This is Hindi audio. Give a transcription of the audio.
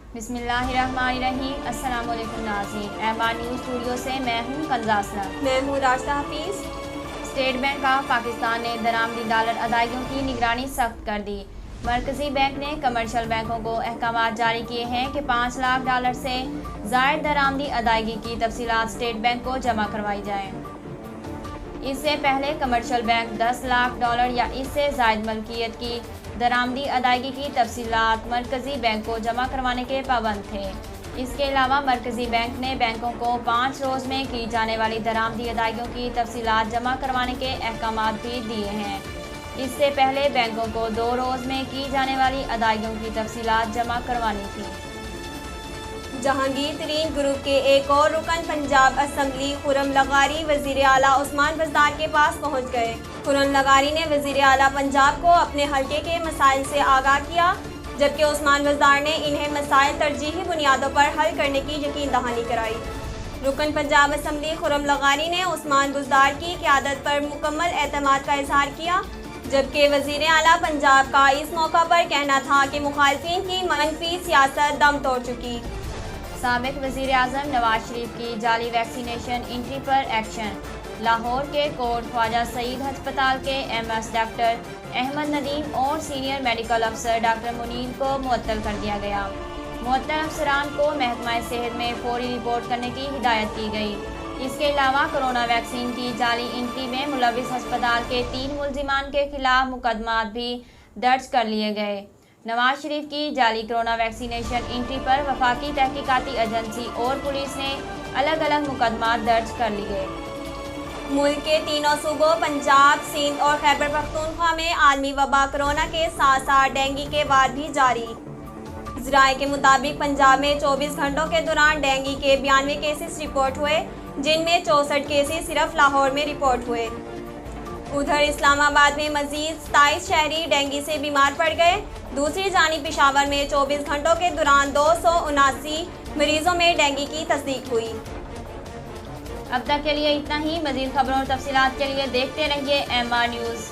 बिस्मिल्लाहिर्रहमानिर्रहीम। अस्सलाम वालेकुम नाज़रीन, एमआर न्यूज़ स्टूडियो से मैं हूं कंज़ासना। मैं हूँ Rashida Hafeez. State bank of Pakistan ने दरामदी डॉलर अदायगियों की निगरानी सख्त कर दी। मरकज़ी बैंक ने कमर्शियल बैंकों को अहकामात जारी किए हैं कि 5 लाख डॉलर से ज़ायद दरामदी अदायगी की तफसीलात स्टेट बैंक को जमा करवाई जाएँ। इससे पहले कमर्शियल बैंक 10 लाख डॉलर या इससे ज़ायद मलकियत की दरामदी अदायगी की तफसीलात मरकज़ी बैंक को जमा करवाने के पाबंद थे। इसके अलावा मरकज़ी बैंक ने बैंकों को 5 रोज़ में की जाने वाली दरामदी अदायगियों की तफसीलात जमा करवाने के अहकामात भी दिए हैं। इससे पहले बैंकों को 2 रोज़ में की जाने वाली अदायगियों की तफसीलात जमा करवानी थी। जहांगीर तरीन ग्रुप के एक और रुकन पंजाब असम्बली खुर्रम लगारी वज़ीर आला उस्मान बज़दार के पास पहुंच गए। खुर्रम लगारी ने वज़ीर आला पंजाब को अपने हल्के के मसाइल से आगाह किया, जबकि उस्मान बज़दार ने इन्हें मसाइल तरजीही बुनियादों पर हल करने की यकीन दहानी कराई। रुकन पंजाब असम्बली खुर्रम लगारी ने उस्मान बज़दार की क़यादत पर मुकम्मल एतमाद का इजहार किया, जबकि वज़ीर आला पंजाब का इस मौका पर कहना था कि मुखालिफिन की मनफी सियासत दम तोड़ चुकी। साबिक़ वज़ीर आज़म नवाज शरीफ की जाली वैक्सीनेशन एंट्री पर एक्शन। लाहौर के कोट ख्वाजा सईद अस्पताल के एमएस डॉक्टर अहमद नदीम और सीनियर मेडिकल अफसर डॉक्टर मुनीर को मुअत्तल कर दिया गया। मुअत्तल अफसरान को महकमा सेहत में फौरी रिपोर्ट करने की हिदायत की गई। इसके अलावा कोरोना वैक्सीन की जाली एंट्री में मुलविस अस्पताल के 3 मुलजिमान के खिलाफ मुकदमात भी दर्ज कर लिए गए। नवाज शरीफ की जाली कोरोना वैक्सीनेशन एंट्री पर वफाकी तहकीकाती एजेंसी और पुलिस ने अलग अलग मुकदमात दर्ज कर लिए। मुल्क के तीनों सूबों पंजाब, सिंध और खैबर पख्तूनख्वा में आलमी वबा कोरोना के साथ साथ डेंगू के वार भी जारी। ज़राए के मुताबिक पंजाब में 24 घंटों के दौरान डेंगू के 92 केसेस रिपोर्ट हुए, जिनमें 64 केसेस सिर्फ लाहौर में रिपोर्ट हुए। उधर इस्लामाबाद में मजीद 27 शहरी डेंगू से बीमार पड़ गए। दूसरी जानिब पेशावर में 24 घंटों के दौरान 279 मरीजों में डेंगू की तस्दीक हुई। अब तक के लिए इतना ही। मज़ीद खबरों और तफसीलात के लिए देखते रहिए एमआर न्यूज़।